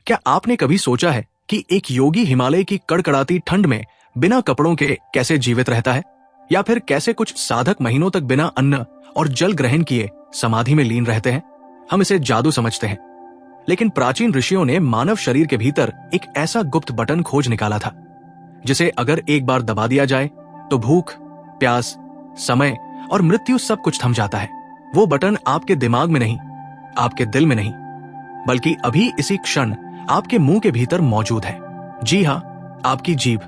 क्या आपने कभी सोचा है कि एक योगी हिमालय की कड़कड़ाती ठंड में बिना कपड़ों के कैसे जीवित रहता है, या फिर कैसे कुछ साधक महीनों तक बिना अन्न और जल ग्रहण किए समाधि में लीन रहते हैं। हम इसे जादू समझते हैं, लेकिन प्राचीन ऋषियों ने मानव शरीर के भीतर एक ऐसा गुप्त बटन खोज निकाला था जिसे अगर एक बार दबा दिया जाए तो भूख, प्यास, समय और मृत्यु सब कुछ थम जाता है। वो बटन आपके दिमाग में नहीं, आपके दिल में नहीं, बल्कि अभी इसी क्षण आपके मुंह के भीतर मौजूद है। जी हाँ, आपकी जीभ,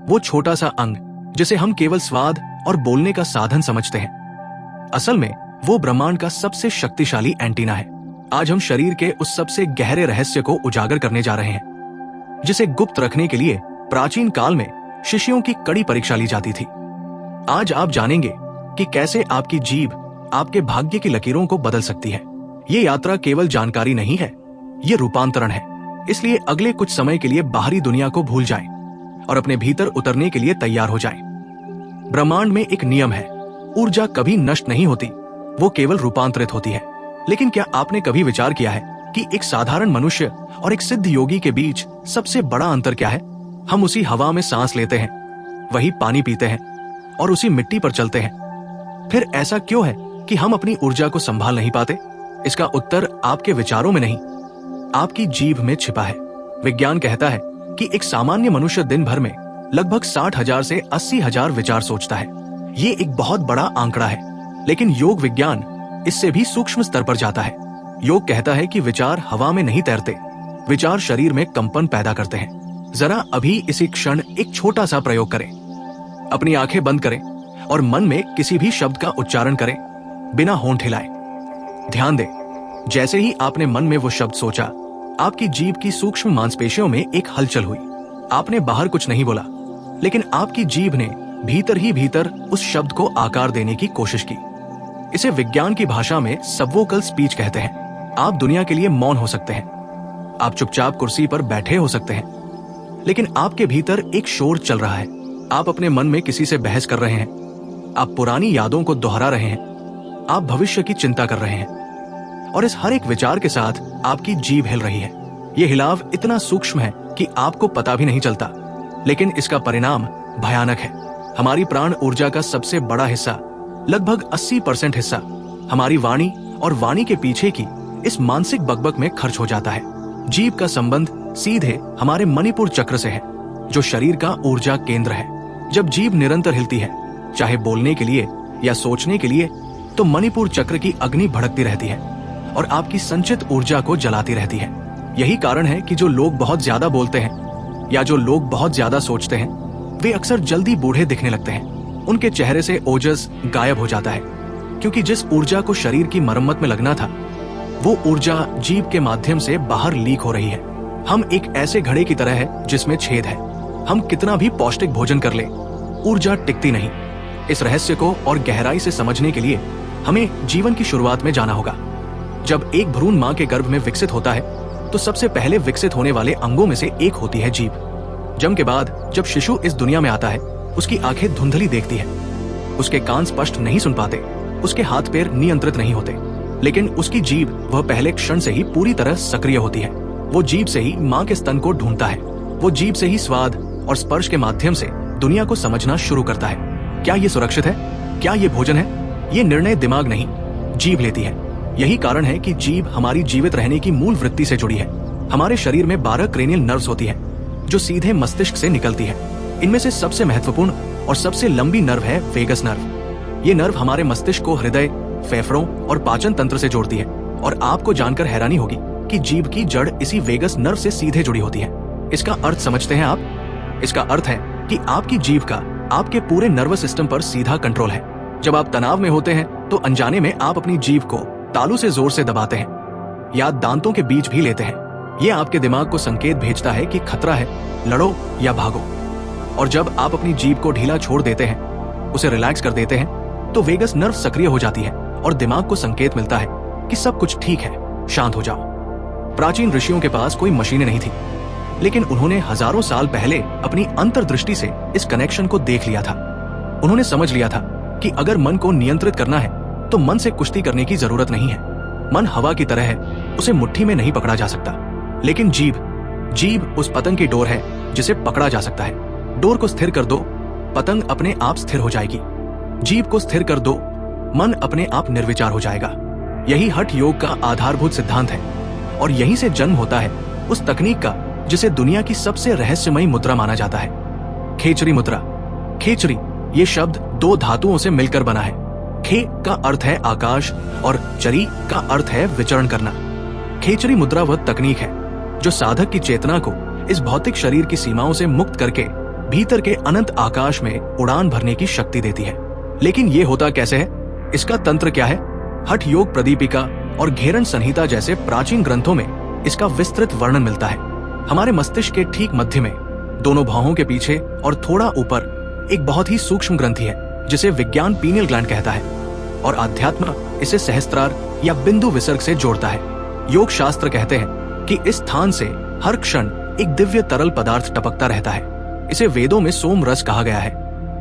वो छोटा सा अंग जिसे हम केवल स्वाद और बोलने का साधन समझते हैं, असल में वो ब्रह्मांड का सबसे शक्तिशाली एंटीना है। आज हम शरीर के उस सबसे गहरे रहस्य को उजागर करने जा रहे हैं जिसे गुप्त रखने के लिए प्राचीन काल में शिष्यों की कड़ी परीक्षा ली जाती थी। आज आप जानेंगे कि कैसे आपकी जीभ आपके भाग्य की लकीरों को बदल सकती है। ये यात्रा केवल जानकारी नहीं है, ये रूपांतरण है। इसलिए अगले कुछ समय के लिए बाहरी दुनिया को भूल जाएं और अपने भीतर उतरने के लिए तैयार हो जाएं। ब्रह्मांड में एक नियम है, ऊर्जा कभी नष्ट नहीं होती, वो केवल रूपांतरित होती है। लेकिन क्या आपने कभी विचार किया है कि एक साधारण मनुष्य और एक सिद्ध योगी के बीच सबसे बड़ा अंतर क्या है? हम उसी हवा में सांस लेते हैं, वही पानी पीते हैं और उसी मिट्टी पर चलते हैं। फिर ऐसा क्यों है कि हम अपनी ऊर्जा को संभाल नहीं पाते? इसका उत्तर आपके विचारों में नहीं, आपकी जीभ में छिपा है। विज्ञान कहता है कि एक सामान्य मनुष्य दिन भर में लगभग 60,000 से 80,000 विचार सोचता है। ये एक बहुत बड़ा आंकड़ा है, लेकिन योग विज्ञान इससे भी सूक्ष्म स्तर पर जाता है। योग कहता है कि विचार हवा में नहीं तैरते, विचार शरीर में कंपन पैदा करते हैं। जरा अभी इसी क्षण एक छोटा सा प्रयोग करें। अपनी आंखें बंद करें और मन में किसी भी शब्द का उच्चारण करें बिना होंठ हिलाए। ध्यान दें, जैसे ही आपने मन में वो शब्द सोचा, आपकी जीभ की सूक्ष्म मांसपेशियों में एक हलचल हुई। आपने बाहर कुछ नहीं बोला, लेकिन आपकी जीभ ने भीतर ही भीतर उस शब्द को आकार देने की कोशिश की। इसे विज्ञान की भाषा में सबवोकल स्पीच कहते हैं। आप दुनिया के लिए मौन हो सकते हैं, आप चुपचाप कुर्सी पर बैठे हो सकते हैं, लेकिन आपके भीतर एक शोर चल रहा है। आप अपने मन में किसी से बहस कर रहे हैं, आप पुरानी यादों को दोहरा रहे हैं, आप भविष्य की चिंता कर रहे हैं, और इस हर एक विचार के साथ आपकी जीभ हिल रही है। यह हिलाव इतना सूक्ष्म है कि आपको पता भी नहीं चलता, लेकिन इसका परिणाम भयानक है। हमारी प्राण ऊर्जा का सबसे बड़ा हिस्सा, लगभग 80% हिस्सा हमारी वाणी और वाणी के पीछे की इस मानसिक बकबक में खर्च हो जाता है। जीभ का संबंध सीधे हमारे मणिपुर चक्र से है, जो शरीर का ऊर्जा केंद्र है। जब जीभ निरंतर हिलती है, चाहे बोलने के लिए या सोचने के लिए, तो मणिपुर चक्र की अग्नि भड़कती रहती है और आपकी संचित ऊर्जा को जलाती रहती है। यही कारण है कि जो लोग बहुत ज्यादा बोलते हैं या जो लोग बहुत ज्यादा सोचते हैं, वे अक्सर जल्दी बूढ़े दिखने लगते हैं। उनके चेहरे से ओजस गायब हो जाता है, क्योंकि जिस ऊर्जा को शरीर की मरम्मत में लगना था, वो ऊर्जा जीभ के माध्यम से बाहर लीक हो रही है। हम एक ऐसे घड़े की तरह है जिसमें छेद है। हम कितना भी पौष्टिक भोजन कर ले, ऊर्जा टिकती नहीं। इस रहस्य को और गहराई से समझने के लिए हमें जीवन की शुरुआत में जाना होगा। जब एक भ्रूण मां के गर्भ में विकसित होता है, तो सबसे पहले विकसित होने वाले अंगों में से एक होती है जीभ। जन्म के बाद जब शिशु इस दुनिया में आता है, उसकी आंखें धुंधली देखती है, उसके कान स्पष्ट नहीं सुन पाते, उसके हाथ पैर नियंत्रित नहीं होते, लेकिन उसकी जीभ वह पहले क्षण से ही पूरी तरह सक्रिय होती है। वो जीभ से ही मां के स्तन को ढूंढता है, वो जीभ से ही स्वाद और स्पर्श के माध्यम से दुनिया को समझना शुरू करता है। क्या ये सुरक्षित है? क्या ये भोजन है? ये निर्णय दिमाग नहीं, जीभ लेती है। यही कारण है कि जीभ हमारी जीवित रहने की मूल वृत्ति से जुड़ी है। हमारे शरीर में 12 क्रेनियल नर्व्स होती है, जो सीधे मस्तिष्क से निकलती है। इनमें से सबसे महत्वपूर्ण और सबसे लंबी नर्व है वेगस नर्व। ये नर्व हमारे मस्तिष्क को हृदय, फेफड़ों और पाचन तंत्र से जोड़ती है, और आपको जानकर हैरानी होगी कि जीभ की जड़ इसी वेगस नर्व से सीधे जुड़ी होती है। इसका अर्थ समझते हैं आप? इसका अर्थ है कि आपकी जीभ का आपके पूरे नर्वस सिस्टम पर सीधा कंट्रोल है। जब आप तनाव में होते हैं, तो अनजाने में आप अपनी जीभ को तालू से जोर से दबाते हैं या दांतों के बीच भी लेते हैं। यह आपके दिमाग को संकेत भेजता है कि खतरा है, लड़ो या भागो। और जब आप अपनी जीभ को ढीला छोड़ देते हैं, उसे रिलैक्स कर देते हैं, तो वेगस नर्व सक्रिय हो जाती है और दिमाग को संकेत मिलता है कि सब कुछ ठीक है, शांत हो जाओ। प्राचीन ऋषियों के पास कोई मशीनें नहीं थी, लेकिन उन्होंने हजारों साल पहले अपनी अंतर्दृष्टि से इस कनेक्शन को देख लिया था। उन्होंने समझ लिया था कि अगर मन को नियंत्रित करना है, तो मन से कुश्ती करने की जरूरत नहीं है। मन हवा की तरह है, उसे मुट्ठी में नहीं पकड़ा जा सकता, लेकिन जीभ जीभ उस पतंग की डोर है जिसे पकड़ा जा सकता है। डोर को स्थिर कर दो, पतंग अपने आप स्थिर हो जाएगी। जीभ को स्थिर कर दो, मन अपने आप निर्विचार हो जाएगा। यही हठ योग का आधारभूत सिद्धांत है और यहीं से जन्म होता है उस तकनीक का जिसे दुनिया की सबसे रहस्यमयी मुद्रा माना जाता है, खेचरी मुद्रा। खेचरी ये शब्द दो धातुओं से मिलकर बना है। खे का अर्थ है आकाश और चरी का अर्थ है विचरण करना। खेचरी मुद्रा वह तकनीक है जो साधक की चेतना को इस भौतिक शरीर की सीमाओं से मुक्त करके भीतर के अनंत आकाश में उड़ान भरने की शक्ति देती है। लेकिन ये होता कैसे है? इसका तंत्र क्या है? हठ योग प्रदीपिका और घेरन संहिता जैसे प्राचीन ग्रंथों में इसका विस्तृत वर्णन मिलता है। हमारे मस्तिष्क के ठीक मध्य में, दोनों भौहों के पीछे और थोड़ा ऊपर, एक बहुत ही सूक्ष्म ग्रंथि है जिसे विज्ञान पीनियल ग्लैंड कहता है और अध्यात्म इसे सहस्त्रार या बिंदु विसर्ग से जोड़ता है। योग शास्त्र कहते हैं कि इस स्थान से हर क्षण एक दिव्य तरल पदार्थ टपकता रहता है। इसे वेदों में सोम रस कहा गया है,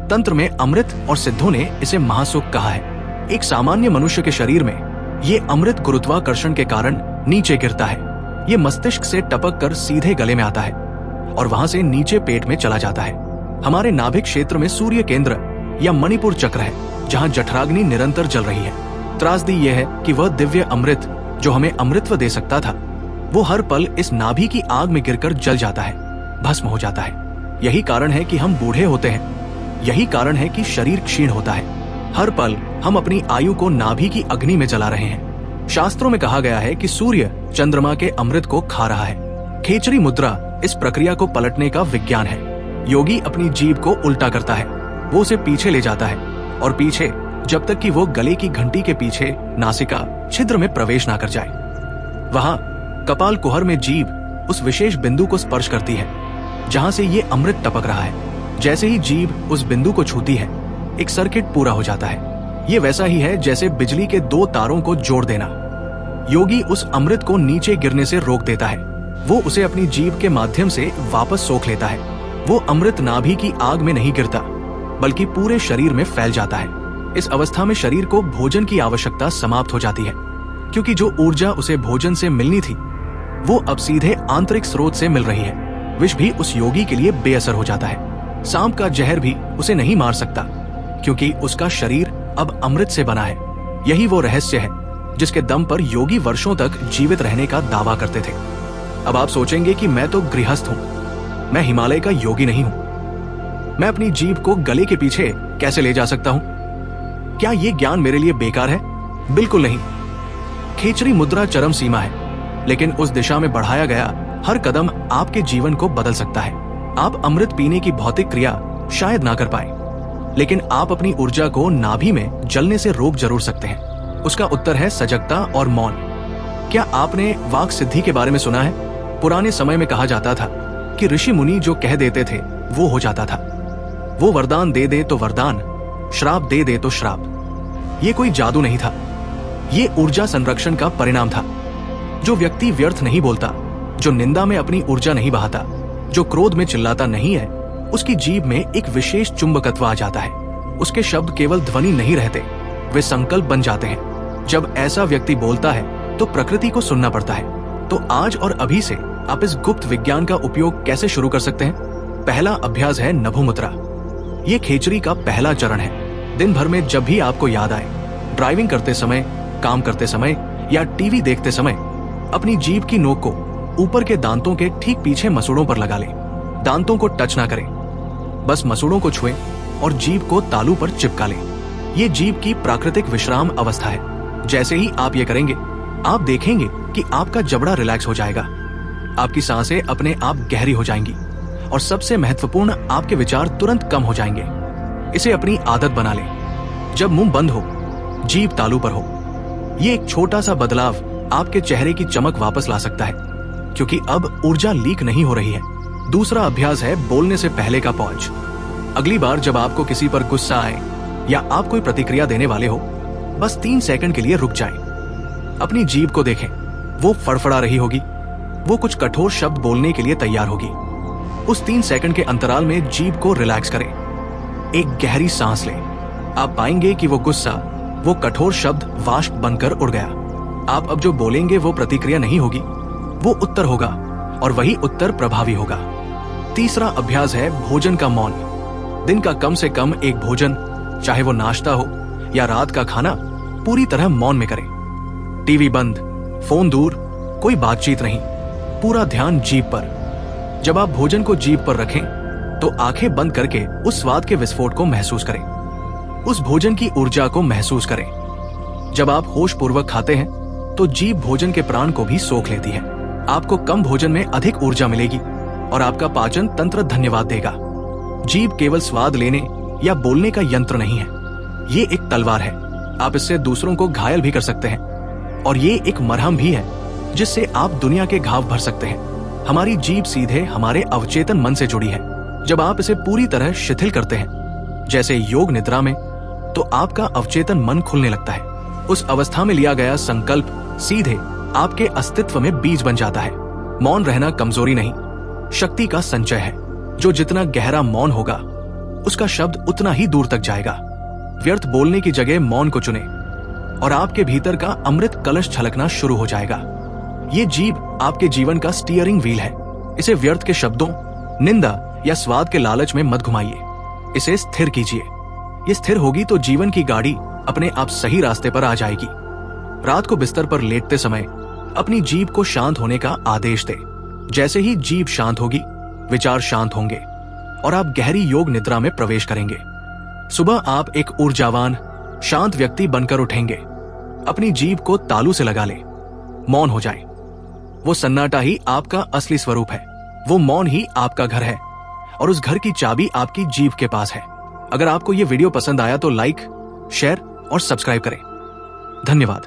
तंत्र में अमृत और सिद्धों ने इसे महासुख कहा है। एक सामान्य मनुष्य के शरीर में ये अमृत गुरुत्वाकर्षण के कारण नीचे गिरता है। ये मस्तिष्क से टपक कर सीधे गले में आता है और वहां से नीचे पेट में चला जाता है। हमारे नाभिक क्षेत्र में सूर्य केंद्र या मणिपुर चक्र है जहां जठराग्नि निरंतर जल रही है। त्रासदी यह है कि वह दिव्य अमृत जो हमें अमृतत्व दे सकता था, वो हर पल इस नाभि की आग में गिरकर जल जाता है, भस्म हो जाता है। यही कारण है कि हम बूढ़े होते हैं। यही कारण है कि शरीर क्षीण होता है। हर पल हम अपनी आयु को नाभि की अग्नि में जला रहे हैं। शास्त्रों में कहा गया है कि सूर्य चंद्रमा के अमृत को खा रहा है। खेचरी मुद्रा इस प्रक्रिया को पलटने का विज्ञान है। योगी अपनी जीभ को उल्टा करता है, वो उसे पीछे ले जाता है और पीछे जब तक कि वो गले की घंटी के पीछे नासिका छिद्र में प्रवेश ना कर जाए। वहां कपाल कुहर में जीभ उस विशेष बिंदु को स्पर्श करती है जहां से ये अमृत टपक रहा है। जैसे ही जीभ उस बिंदु को छूती है, एक सर्किट पूरा हो जाता है। ये वैसा ही है जैसे बिजली के दो तारों को जोड़ देना। योगी उस अमृत को नीचे गिरने से रोक देता है। वो उसे अपनी जीभ के माध्यम से वापस सोख लेता है। वो अमृत नाभि की आग में नहीं गिरता, बल्कि पूरे शरीर में फैल जाता है। इस अवस्था में शरीर को भोजन की आवश्यकता समाप्त हो जाती है, क्योंकि जो ऊर्जा उसे भोजन से मिलनी थी वो अब सीधे आंतरिक स्रोत से मिल रही है। विष भी उस योगी के लिए बेअसर हो जाता है। सांप का जहर भी उसे नहीं मार सकता, क्योंकि उसका शरीर अब अमृत से बना है। यही वो रहस्य है जिसके दम पर योगी वर्षों तक जीवित रहने का दावा करते थे। अब आप सोचेंगे कि मैं तो गृहस्थ हूँ, मैं हिमालय का योगी नहीं हूँ, मैं अपनी जीभ को गले के पीछे कैसे ले जा सकता हूँ? क्या ये ज्ञान मेरे लिए बेकार है? बिल्कुल नहीं। खेचरी मुद्रा चरम सीमा है, लेकिन उस दिशा में बढ़ाया गया हर कदम आपके जीवन को बदल सकता है। आप अमृत पीने की भौतिक क्रिया शायद ना कर पाए, लेकिन आप अपनी ऊर्जा को नाभि में जलने से रोक जरूर सकते हैं। उसका उत्तर है सजगता और मौन। क्या आपने वाक सिद्धि के बारे में सुना है? पुराने समय में कहा जाता था कि ऋषि मुनि जो कह देते थे वो हो जाता था। वो वरदान दे दे तो वरदान, श्राप दे दे तो श्राप। ये कोई जादू नहीं था, ये ऊर्जा संरक्षण का परिणाम था। जो व्यक्ति व्यर्थ नहीं बोलता, जो निंदा में अपनी ऊर्जा नहीं बहाता, जो क्रोध में चिल्लाता नहीं है, उसकी जीभ में एक विशेष चुंबकत्व आ जाता है। उसके शब्द केवल ध्वनि नहीं रहते, वे संकल्प बन जाते हैं। जब ऐसा व्यक्ति बोलता है तो प्रकृति को सुनना पड़ता है। तो आज और अभी से आप इस गुप्त विज्ञान का उपयोग कैसे शुरू कर सकते हैं? पहला अभ्यास है नभो मुद्रा। ये खेचरी का पहला चरण है। दिन भर में जब भी आपको याद आए, ड्राइविंग करते समय, काम करते समय या टीवी देखते समय, अपनी जीभ की नोक को ऊपर के दांतों के ठीक पीछे मसूड़ों पर लगा लें। दांतों को टच ना करें, बस मसूड़ों को छुएं और जीभ को तालू पर चिपका लें। ये जीभ की प्राकृतिक विश्राम अवस्था है। जैसे ही आप ये करेंगे, आप देखेंगे कि आपका जबड़ा रिलैक्स हो जाएगा, आपकी सांसें अपने आप गहरी हो जाएंगी और सबसे महत्वपूर्ण, आपके विचार तुरंत कम हो जाएंगे। इसे अपनी आदत बना लें। जब मुंह बंद हो, जीभ तालू पर हो। ये एक छोटा सा बदलाव आपके चेहरे की चमक वापस ला सकता है, क्योंकि अब ऊर्जा लीक नहीं हो रही है। दूसरा अभ्यास है बोलने से पहले का पॉज। अगली बार जब आपको किसी पर गुस्सा आए या आप कोई प्रतिक्रिया देने वाले हो, बस 3 सेकंड के लिए रुक जाएं। अपनी जीभ को देखें, वो फड़फड़ा रही होगी, वो कुछ कठोर शब्द बोलने के लिए तैयार होगी। उस 3 सेकंड के अंतराल में जीभ को रिलैक्स करें। एक गहरी सांस लें। आप पाएंगे कि वो गुस्सा, वो कठोर शब्द वाष्प बनकर उड़ गया। आप अब जो बोलेंगे वो प्रतिक्रिया नहीं होगी, वो उत्तर होगा और वही उत्तर प्रभावी होगा। तीसरा अभ्यास है भोजन का मौन। दिन का कम से कम एक भोजन, चाहे वो नाश्ता हो या रात का खाना, पूरी तरह मौन में करें। टीवी बंद, फोन दूर, कोई बातचीत नहीं, पूरा ध्यान जीभ पर। जब आप भोजन को जीभ पर रखें तो आंखें बंद करके उस स्वाद के विस्फोट को महसूस करें, उस भोजन की ऊर्जा को महसूस करें। जब आप होशपूर्वक खाते हैं तो जीभ भोजन के प्राण को भी सोख लेती है। आपको कम भोजन में अधिक ऊर्जा मिलेगी और आपका पाचन तंत्र धन्यवाद देगा। जीभ केवल स्वाद लेने या बोलने का यंत्र नहीं है, ये एक तलवार है। आप इससे दूसरों को घायल भी कर सकते हैं, और ये एक मरहम भी है जिससे आप दुनिया के घाव भर सकते हैं। हमारी जीभ सीधे हमारे अवचेतन मन से जुड़ी है। जब आप इसे पूरी तरह शिथिल करते हैं, जैसे योग निद्रा में, तो आपका अवचेतन मन खुलने लगता है। उस अवस्था में लिया गया संकल्प सीधे आपके अस्तित्व में बीज बन जाता है। मौन रहना कमजोरी नहीं, शक्ति का संचय है। जो जितना गहरा मौन होगा, उसका शब्द उतना ही दूर तक जाएगा। व्यर्थ बोलने की जगह मौन को चुने और आपके भीतर का अमृत कलश छलकना शुरू हो जाएगा। ये जीभ आपके जीवन का स्टीयरिंग व्हील है। इसे व्यर्थ के शब्दों, निंदा या स्वाद के लालच में मत घुमाइए। इसे स्थिर कीजिए। ये स्थिर होगी तो जीवन की गाड़ी अपने आप सही रास्ते पर आ जाएगी। रात को बिस्तर पर लेटते समय अपनी जीभ को शांत होने का आदेश दे। जैसे ही जीभ शांत होगी, विचार शांत होंगे और आप गहरी योग निद्रा में प्रवेश करेंगे। सुबह आप एक ऊर्जावान, शांत व्यक्ति बनकर उठेंगे। अपनी जीभ को तालू से लगा ले, मौन हो जाए। वो सन्नाटा ही आपका असली स्वरूप है। वो मौन ही आपका घर है और उस घर की चाबी आपकी जीभ के पास है। अगर आपको ये वीडियो पसंद आया तो लाइक, शेयर और सब्सक्राइब करें। धन्यवाद।